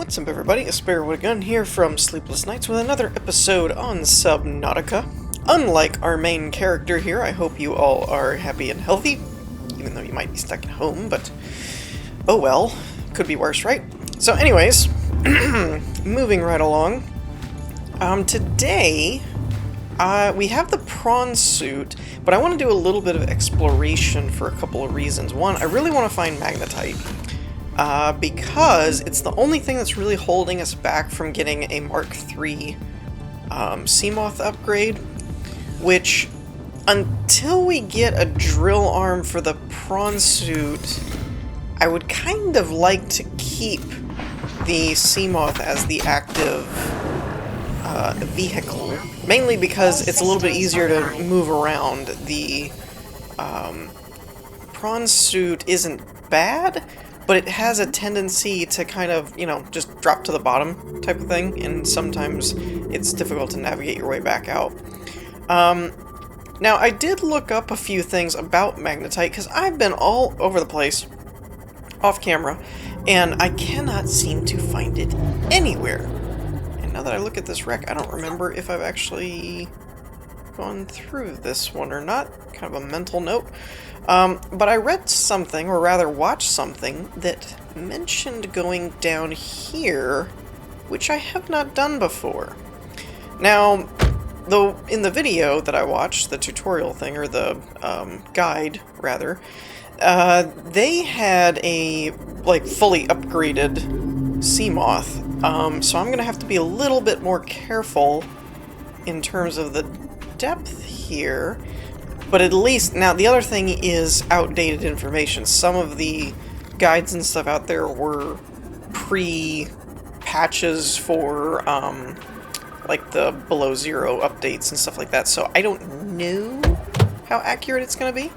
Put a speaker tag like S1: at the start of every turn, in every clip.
S1: What's up, everybody? A Spare with a Gun here from Sleepless Nights with another episode on Subnautica. Unlike our main character here, I hope you all are happy and healthy, even though you might be stuck at home, but oh well, could be worse, right? So anyways, moving right along, today we have the Prong Suit, but I want to do a little bit of exploration for a couple of reasons. One, I really want to find Magnetite. Because it's the only thing that's really holding us back from getting a Mark III Seamoth upgrade, which, until we get a drill arm for the Prong Suit, I would kind of like to keep the Seamoth as the active vehicle, mainly because it's a little bit easier to move around. The Prong Suit isn't bad, but it has a tendency to kind of, you know, just drop to the bottom type of thing, and sometimes it's difficult to navigate your way back out. Now, I did look up a few things about Magnetite, because I've been all over the place, off camera, and I cannot seem to find it anywhere. And now that I look at this wreck, I don't remember if I've actually gone through this one or not. Kind of a mental note. But I read something, or rather watched something, that mentioned going down here, which I have not done before. Now, though, in the video that I watched, the tutorial thing, or the guide, rather, they had a, like, fully upgraded Seamoth, so I'm gonna have to be a little bit more careful in terms of the depth here. But at least, now the other thing is outdated information. Some of the guides and stuff out there were pre-patches for, like the below zero updates and stuff like that, so I don't know how accurate it's going to be.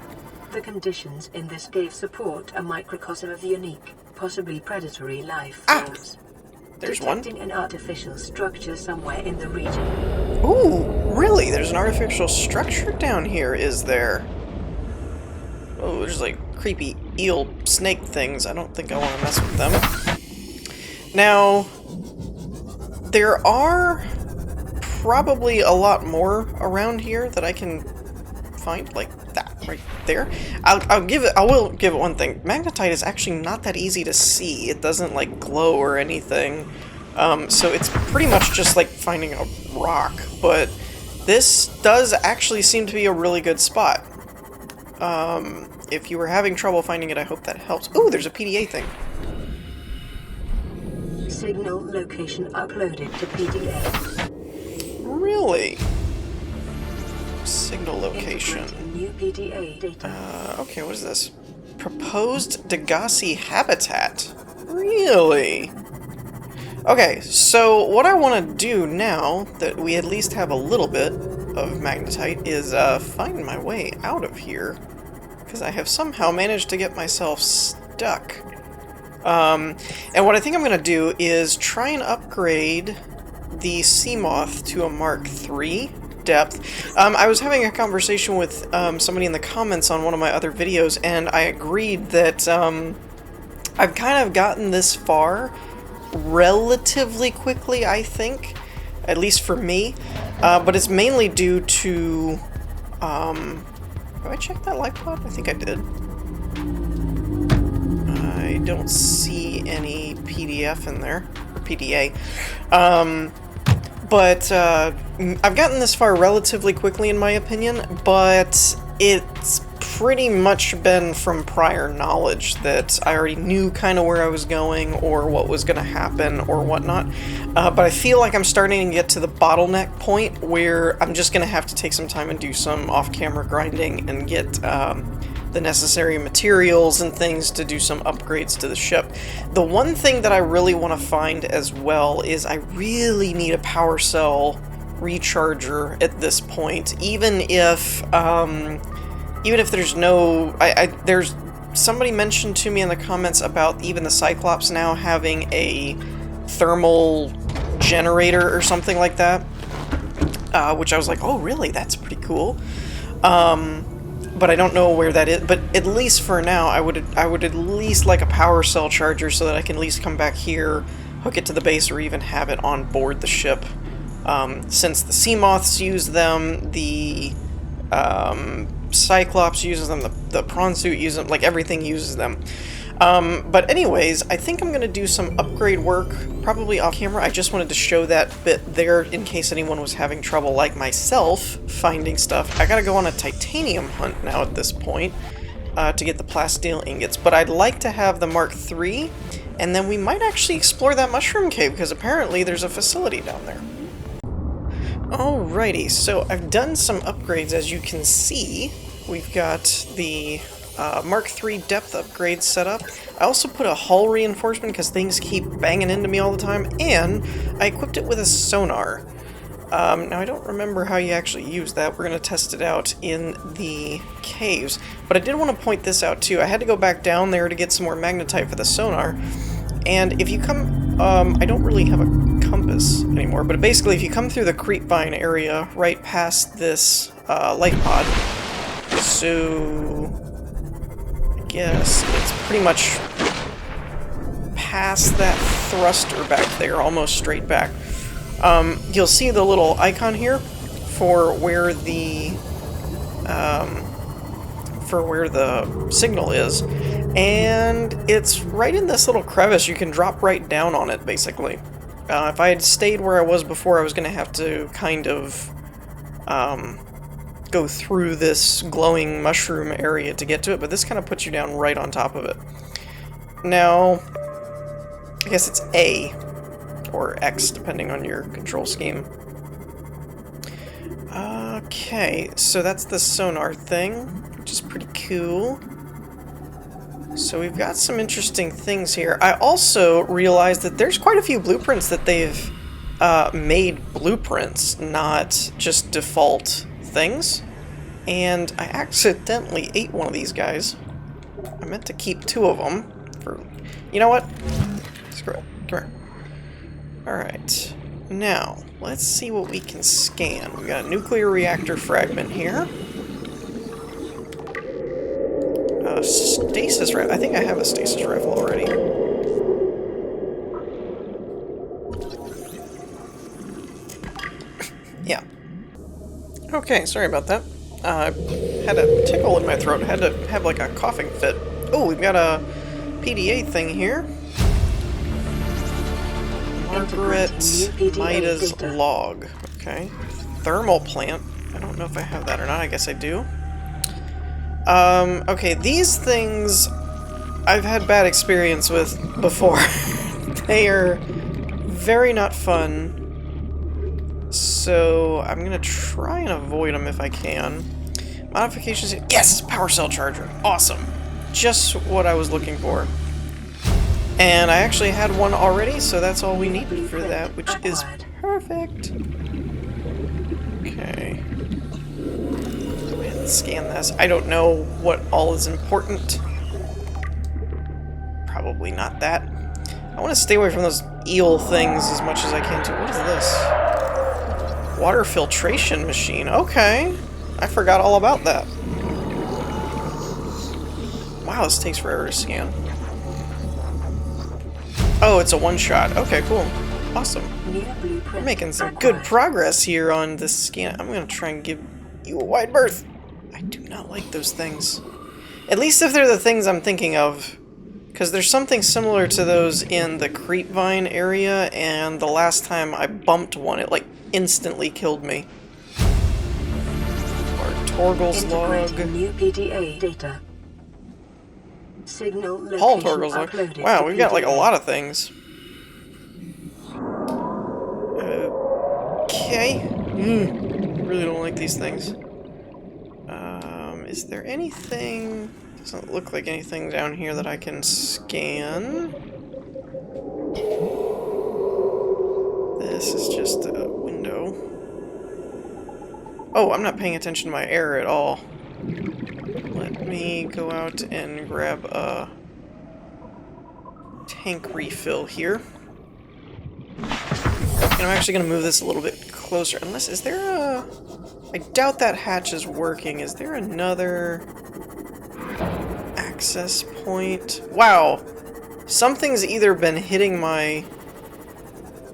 S2: The conditions in this cave support a microcosm of unique, possibly predatory life forms.
S1: There's
S2: Detecting
S1: one.
S2: an artificial structure somewhere in the region.
S1: Ooh, really? There's an artificial structure down here, is there? Oh, there's like creepy eel snake things. I don't think I want to mess with them. Now, there are probably a lot more around here that I can find, like that right there. I will give it one thing. Magnetite is actually not that easy to see. It doesn't like glow or anything. So it's pretty much just like finding a rock, but this does actually seem to be a really good spot. If you were having trouble finding it, I hope that helps. Ooh, there's a PDA thing.
S2: Signal location uploaded to PDA.
S1: Really? Signal location.
S2: New PDA data.
S1: Okay, what is this? Proposed Degasi habitat. Really? Okay, so what I want to do now that we at least have a little bit of Magnetite is find my way out of here, because I have somehow managed to get myself stuck. And what I think I'm going to do is try and upgrade the Seamoth to a Mark III depth. I was having a conversation with somebody in the comments on one of my other videos, and I agreed that I've kind of gotten this far relatively quickly, I think, at least for me, but it's mainly due to, did I check that life pod? I think I did. I don't see any PDF in there, or PDA, but I've gotten this far relatively quickly in my opinion, but it's pretty much been from prior knowledge that I already knew kind of where I was going or what was going to happen or whatnot. But I feel like I'm starting to get to the bottleneck point where I'm just going to have to take some time and do some off-camera grinding and get the necessary materials and things to do some upgrades to the ship. The one thing that I really want to find as well is I really need a power cell recharger at this point, even if there's no, there's somebody mentioned to me in the comments about even the Cyclops now having a thermal generator or something like that, which I was like, oh really, that's pretty cool. But I don't know where that is, but at least for now, I would at least like a power cell charger so that I can at least come back here, hook it to the base or even have it on board the ship. Since the Seamoths use them, the Cyclops uses them, the Prong Suit uses them, like everything uses them. But anyways, I think I'm going to do some upgrade work, probably off camera. I just wanted to show that bit there in case anyone was having trouble, like myself, finding stuff. I gotta go on a titanium hunt now at this point to get the plasteel ingots, but I'd like to have the Mark III, and then we might actually explore that mushroom cave, because apparently there's a facility down there. Alrighty, so I've done some upgrades, as you can see. We've got the Mark III depth upgrade set up. I also put a hull reinforcement because things keep banging into me all the time, and I equipped it with a sonar. Now I don't remember how you actually use that. We're going to test it out in the caves. But I did want to point this out too. I had to go back down there to get some more magnetite for the sonar. And if you come, I don't really have a compass anymore, but basically if you come through the creepvine area right past this light pod, so I guess it's pretty much past that thruster back there, almost straight back. You'll see the little icon here for where the signal is, and it's right in this little crevice. You can drop right down on it, basically. If I had stayed where I was before, I was going to have to kind of go through this glowing mushroom area to get to it, but this kind of puts you down right on top of it. Now, I guess it's A or X, depending on your control scheme. Okay, so that's the sonar thing, which is pretty cool. So we've got some interesting things here. I also realized that there's quite a few blueprints that they've made blueprints, not just default things. And I accidentally ate one of these guys. I meant to keep two of them for... You know what? Screw it. Come here. Alright. Now, let's see what we can scan. We got a nuclear reactor fragment here. Stasis rifle. I think I have a stasis rifle already. Yeah. Okay, sorry about that. I had a tickle in my throat. Had to have like a coughing fit. Oh, we've got a PDA thing here. Margaret Maida's log. Okay. Thermal plant. I don't know if I have that or not. I guess I do. Okay, these things I've had bad experience with before. They are very not fun. So I'm gonna try and avoid them if I can. Modifications. Yes! Power cell charger. Awesome. Just what I was looking for. And I actually had one already, so that's all we needed for that, which is perfect. Okay. Go ahead and scan this. I don't know what all is important. Probably not that. I want to stay away from those eel things as much as I can too. What is this? Water filtration machine. Okay. I forgot all about that. Wow, this takes forever to scan. Oh, it's a one-shot. Okay, cool. Awesome. We're making some good progress here on this scan. I'm going to try and give you a wide berth. I do not like those things. At least if they're the things I'm thinking of. Because there's something similar to those in the creepvine area, and the last time I bumped one, it like instantly killed me. Or Torgal's log.
S2: New PDA data. Signal
S1: Paul Torgal's log. Wow, we've got like a lot of things. Okay. Really don't like these things. Is there anything... Doesn't look like anything down here that I can scan. This is just a window. Oh, I'm not paying attention to my air at all. Let me go out and grab a tank refill here. And I'm actually going to move this a little bit closer. Unless, is there a... I doubt that hatch is working. Is there another access point? Wow. Something's either been hitting my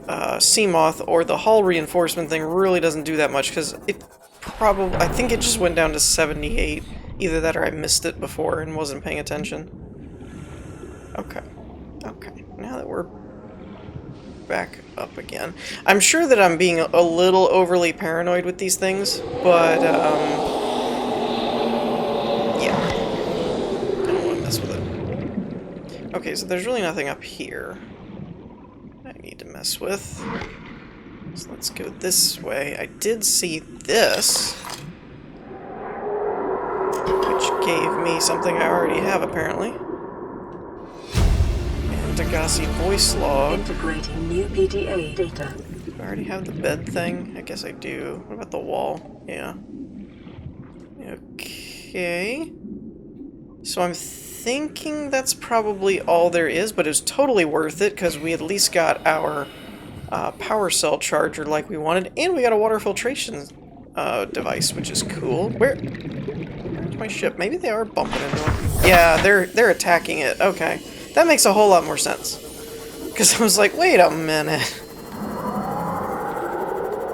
S1: Seamoth or the hull reinforcement thing really doesn't do that much, because it probably, I think it just went down to 78. Either that or I missed it before and wasn't paying attention. Okay. Okay. Now that we're back up again. I'm sure that I'm being a little overly paranoid with these things, but, yeah. I don't want to mess with it. Okay, so there's really nothing up here I need to mess with. So let's go this way. I did see this, which gave me something I already have, apparently. And Degasi voice log.
S2: Integrating new PDA data.
S1: Do I already have the bed thing? I guess I do. What about the wall? Yeah. Okay. So I'm thinking that's probably all there is, but it was totally worth it, because we at least got our power cell charger like we wanted, and we got a water filtration device, which is cool. Where's my ship? Maybe they are bumping into it. Yeah, they're attacking it. Okay. That makes a whole lot more sense. Because I was like, wait a minute.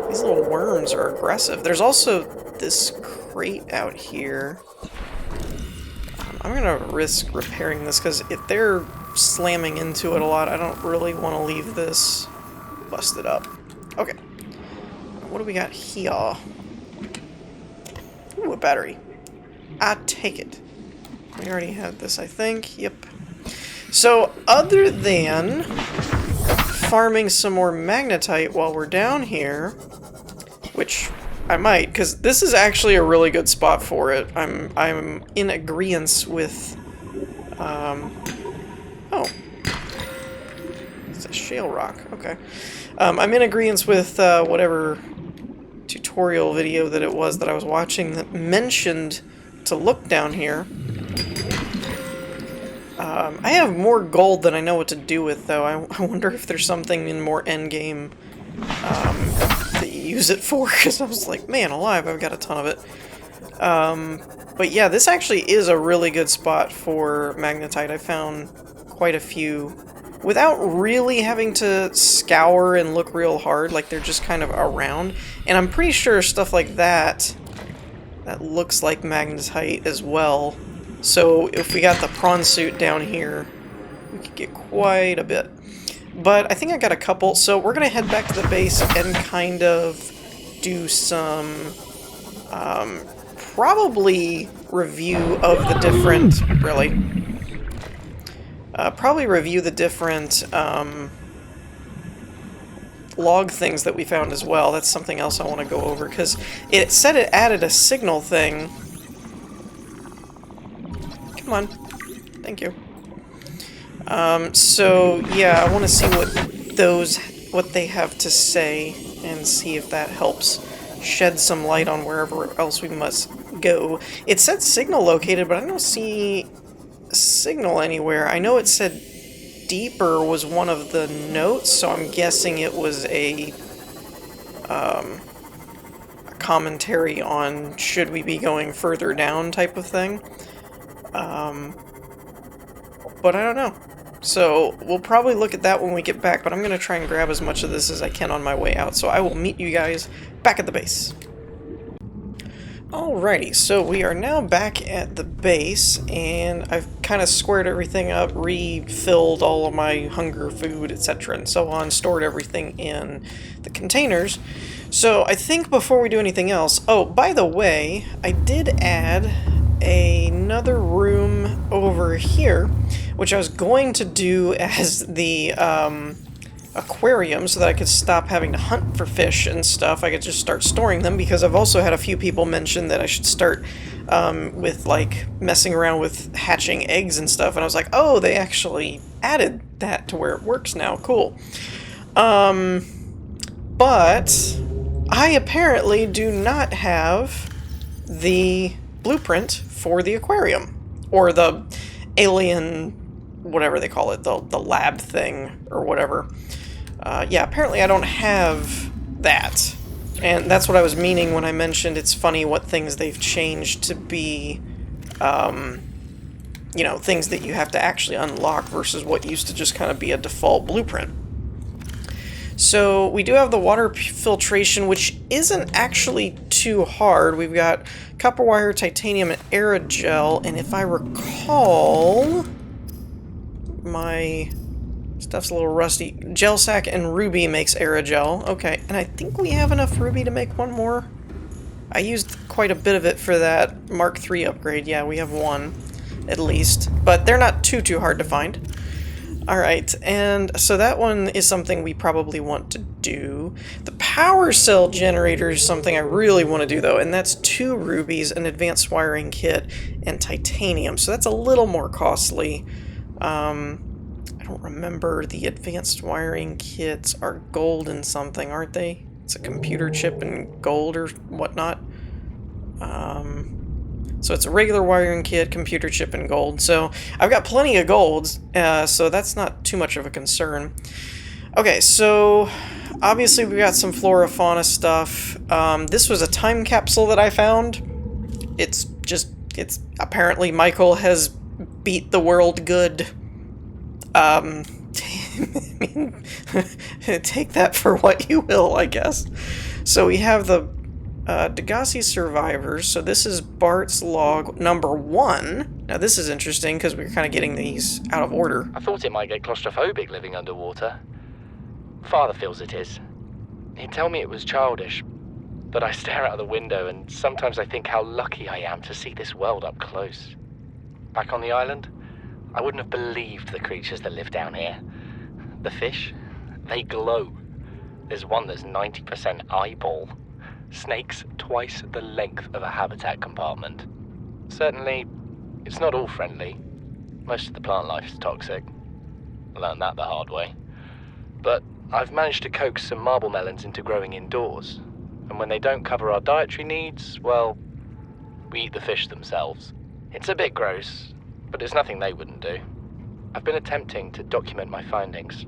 S1: These little worms are aggressive. There's also this crate out here. I'm gonna risk repairing this, because if they're slamming into it a lot, I don't really want to leave this busted up. Okay. What do we got here? Ooh, a battery. I take it. We already had this, I think. Yep. So, other than farming some more magnetite while we're down here, which I might, because this is actually a really good spot for it. I'm in agreeance with, oh. It's a shale rock, okay. I'm in agreeance with, whatever tutorial video that it was that I was watching that mentioned to look down here. I have more gold than I know what to do with, though. I wonder if there's something in more endgame, that you use it for, because I was like, man alive, I've got a ton of it. But yeah, this actually is a really good spot for magnetite. I found quite a few without really having to scour and look real hard, like they're just kind of around. And I'm pretty sure stuff like that looks like magnetite as well. So if we got the Prong Suit down here, we could get quite a bit. But I think I got a couple, so we're going to head back to the base and kind of do some, probably review of the different, probably review the different, log things that we found as well. That's something else I want to go over, because it said it added a signal thing. Come on. Thank you. So, yeah, I want to see what they have to say, and see if that helps shed some light on wherever else we must go. It said signal located, but I don't see a signal anywhere. I know it said deeper was one of the notes, so I'm guessing it was a commentary on should we be going further down type of thing. But I don't know. So we'll probably look at that when we get back, but I'm going to try and grab as much of this as I can on my way out. So I will meet you guys back at the base. Alrighty, so we are now back at the base, and I've kind of squared everything up, refilled all of my hunger food, etc. and so on, stored everything in the containers. So I think before we do anything else, oh, by the way, I did add another room over here, which I was going to do as the aquarium so that I could stop having to hunt for fish and stuff. I could just start storing them, because I've also had a few people mention that I should start with like messing around with hatching eggs and stuff, and I was like, oh, they actually added that to where it works now. Cool. But I apparently do not have the blueprint for the aquarium, or the alien, whatever they call it, the lab thing, or whatever. Yeah, apparently I don't have that, and that's what I was meaning when I mentioned it's funny what things they've changed to be, you know, things that you have to actually unlock versus what used to just kind of be a default blueprint. So we do have the water filtration, which isn't actually too hard. We've got copper wire, titanium, and aerogel, and if I recall, my stuff's a little rusty. Gel sack and ruby makes aerogel. Okay, and I think we have enough ruby to make one more. I used quite a bit of it for that Mark III upgrade. Yeah, we have one, at least. But they're not too hard to find. Alright, and so that one is something we probably want to do. The power cell generator is something I really want to do, though, and that's 2 rubies, an advanced wiring kit, and titanium. So that's a little more costly. I don't remember. The advanced wiring kits are gold and something, aren't they? It's a computer chip and gold or whatnot. So it's a regular wiring kit, computer chip, and gold. So I've got plenty of golds, so that's not too much of a concern. Okay, so obviously we got some flora fauna stuff. This was a time capsule that I found. It's apparently Michael has beat the world good. I mean, take that for what you will, I guess. So we have the Degasi Survivors. So this is Bart's log number 1. Now this is interesting because we're kind of getting these out of order.
S3: I thought it might get claustrophobic living underwater. Father feels it is. He'd tell me it was childish, but I stare out of the window and sometimes I think how lucky I am to see this world up close. Back on the island, I wouldn't have believed the creatures that live down here. The fish, they glow. There's one that's 90% eyeball. Snakes twice the length of a habitat compartment. Certainly, it's not all friendly. Most of the plant life is toxic. I learned that the hard way. But I've managed to coax some marble melons into growing indoors. And when they don't cover our dietary needs, well, we eat the fish themselves. It's a bit gross, but it's nothing they wouldn't do. I've been attempting to document my findings.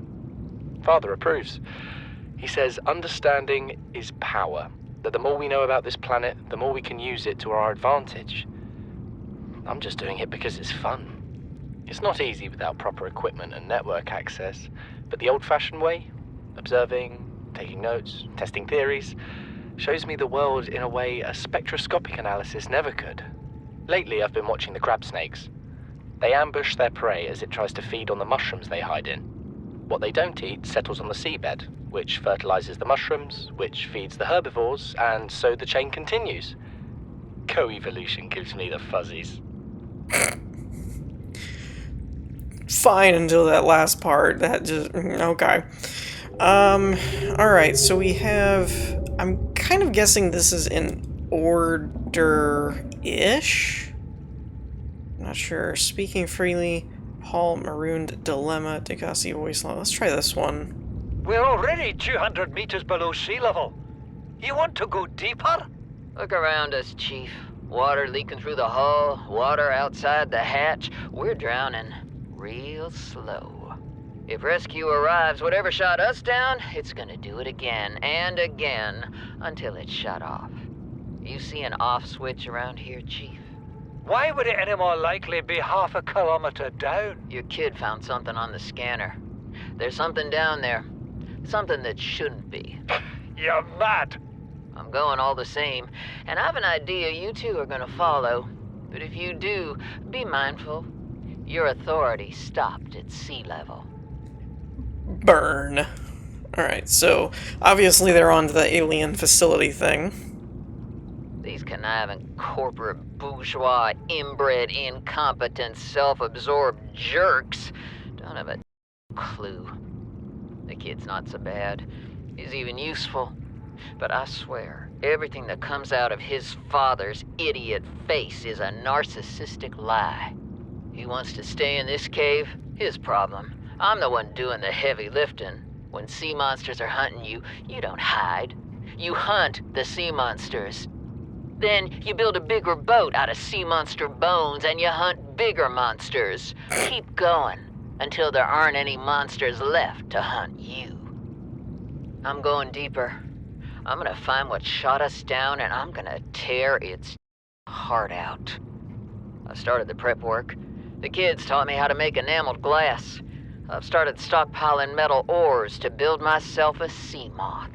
S3: Father approves. He says understanding is power, that the more we know about this planet, the more we can use it to our advantage. I'm just doing it because it's fun. It's not easy without proper equipment and network access, but the old-fashioned way, observing, taking notes, testing theories, shows me the world in a way a spectroscopic analysis never could. Lately, I've been watching the crab snakes. They ambush their prey as it tries to feed on the mushrooms they hide in. What they don't eat settles on the seabed, which fertilizes the mushrooms, which feeds the herbivores, and so the chain continues. Co-evolution gives me the fuzzies.
S1: Fine until that last part. That just... okay. Alright, so we have... I'm kind of guessing this is in order-ish? Not sure. Speaking freely, Paul Marooned Dilemma, Degasi Voice Law. Let's try this one.
S4: We're already 200 meters below sea level. You want to go deeper?
S5: Look around us, Chief. Water leaking through the hull, water outside the hatch. We're drowning real slow. If rescue arrives, whatever shot us down, it's gonna do it again and again until it's shut off. You see an off switch around here, Chief?
S4: Why would it any more likely be half a kilometer down?
S5: Your kid found something on the scanner. There's something down there. Something that shouldn't be.
S4: You're mad.
S5: I'm going all the same, and I've an idea you two are gonna follow. But if you do, be mindful. Your authority stopped at sea level.
S1: Burn. Alright, so obviously they're on to the alien facility thing.
S5: These conniving corporate bourgeois, inbred, incompetent, self-absorbed jerks don't have a clue. The kid's not so bad. He's even useful. But I swear, everything that comes out of his father's idiot face is a narcissistic lie. He wants to stay in this cave, his problem. I'm the one doing the heavy lifting. When sea monsters are hunting you, you don't hide. You hunt the sea monsters. Then you build a bigger boat out of sea monster bones and you hunt bigger monsters. Keep going until there aren't any monsters left to hunt you. I'm going deeper. I'm gonna find what shot us down and I'm gonna tear its heart out. I started the prep work. The kids taught me how to make enameled glass. I've started stockpiling metal ores to build myself a Seamoth.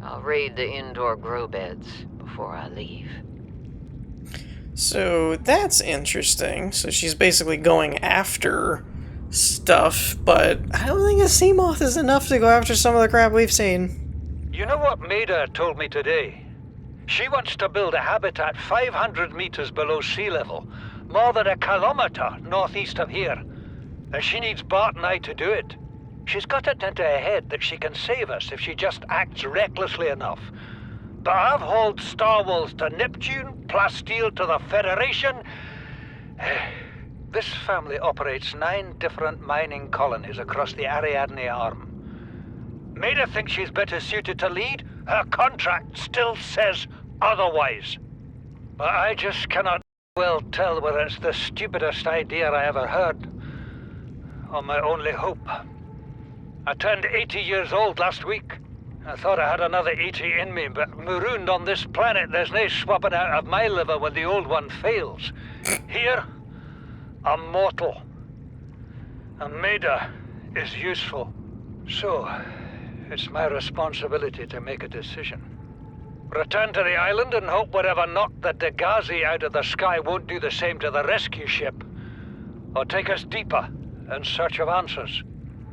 S5: I'll raid the indoor grow beds before I leave.
S1: So that's interesting. So she's basically going after stuff, but I don't think a Seamoth is enough to go after some of the crap we've seen.
S4: You know what Maida told me today? She wants to build a habitat 500 meters below sea level, more than a kilometer northeast of here. And she needs Bart and I to do it. She's got it into her head that she can save us if she just acts recklessly enough. But I've hauled Star Wars to Neptune, Plasteel to the Federation. This family operates 9 different mining colonies across the Ariadne Arm. Maida thinks she's better suited to lead. Her contract still says otherwise. But I just cannot well tell whether it's the stupidest idea I ever heard, or my only hope. I turned 80 years old last week. I thought I had another 80 in me, but marooned on this planet, there's no swapping out of my liver when the old one fails. Here, I'm mortal. And Maida is useful. So, it's my responsibility to make a decision. Return to the island and hope whatever knocked the Degasi out of the sky won't do the same to the rescue ship. Or take us deeper in search of answers.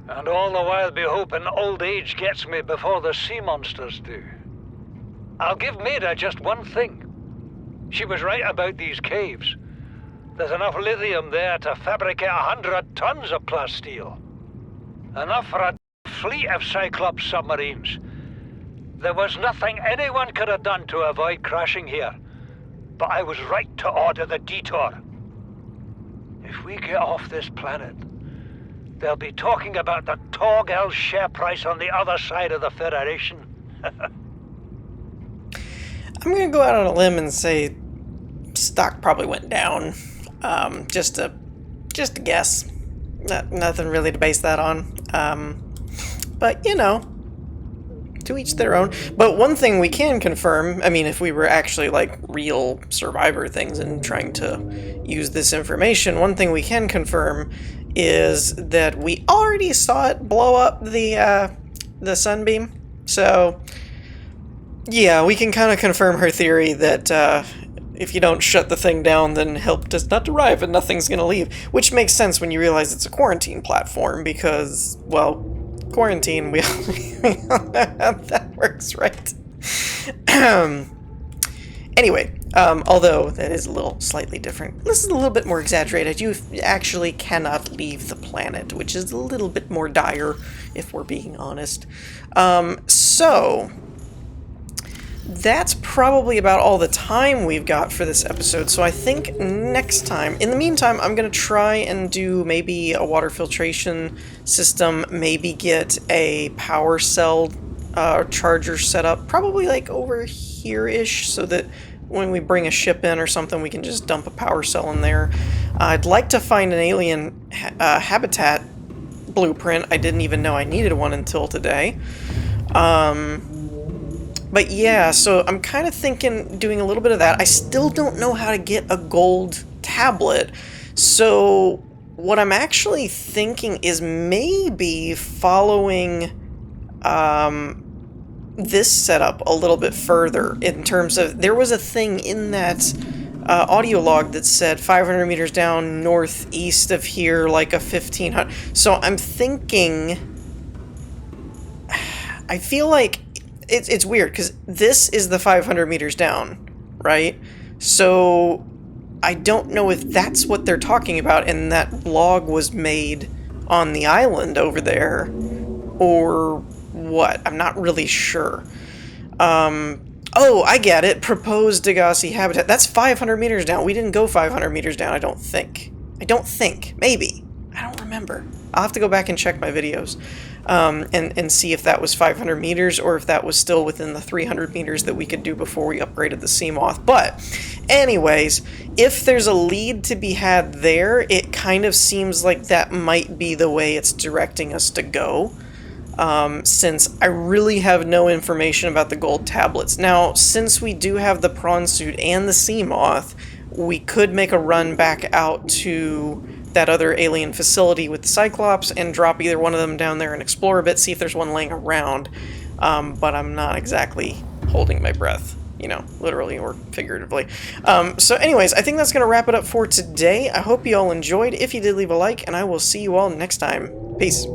S4: And all the while be hoping old age gets me before the sea monsters do. I'll give Maida just one thing. She was right about these caves. There's enough lithium there to fabricate 100 tons of plasteel. Enough for a fleet of Cyclops submarines. There was nothing anyone could have done to avoid crashing here. But I was right to order the detour. If we get off this planet, they'll be talking about the Torgal share price on the other side of the Federation.
S1: I'm gonna go out on a limb and say stock probably went down. Just a guess. Nothing really to base that on. But you know, to each their own. But one thing we can confirm, I mean, if we were actually like real survivor things and trying to use this information, one thing we can confirm is that we already saw it blow up the sunbeam. So yeah, we can kind of confirm her theory that if you don't shut the thing down, then help does not arrive and nothing's gonna leave. Which makes sense when you realize it's a quarantine platform, because, well, quarantine, we all know how that works, right? Anyway, although that is a little slightly different. This is a little bit more exaggerated. You actually cannot leave the planet, which is a little bit more dire, if we're being honest. So that's probably about all the time we've got for this episode. So I think next time, in the meantime, I'm going to try and do maybe a water filtration system, maybe get a power cell charger set up, probably like over here-ish, so that when we bring a ship in or something, we can just dump a power cell in there. I'd like to find an alien habitat blueprint. I didn't even know I needed one until today. But yeah, so I'm kind of thinking doing a little bit of that. I still don't know how to get a gold tablet. So what I'm actually thinking is maybe following this setup a little bit further, in terms of, there was a thing in that audio log that said 500 meters down northeast of here, like a 1500. So I'm thinking, I feel like it's weird, because this is the 500 meters down, right? So I don't know if that's what they're talking about, and that blog was made on the island over there, or what. I'm not really sure. Oh, I get it. Proposed Degasi habitat. That's 500 meters down. We didn't go 500 meters down, I don't think. Maybe. I don't remember. I'll have to go back and check my videos. And see if that was 500 meters or if that was still within the 300 meters that we could do before we upgraded the Seamoth. But anyways, if there's a lead to be had there, it kind of seems like that might be the way it's directing us to go. Since I really have no information about the gold tablets. Now, since we do have the Prong Suit and the Seamoth, we could make a run back out to that other alien facility with the Cyclops and drop either one of them down there and explore a bit, see if there's one laying around. But I'm not exactly holding my breath, you know, literally or figuratively. So anyways, I think that's going to wrap it up for today. I hope you all enjoyed. If you did, leave a like, and I will see you all next time. Peace.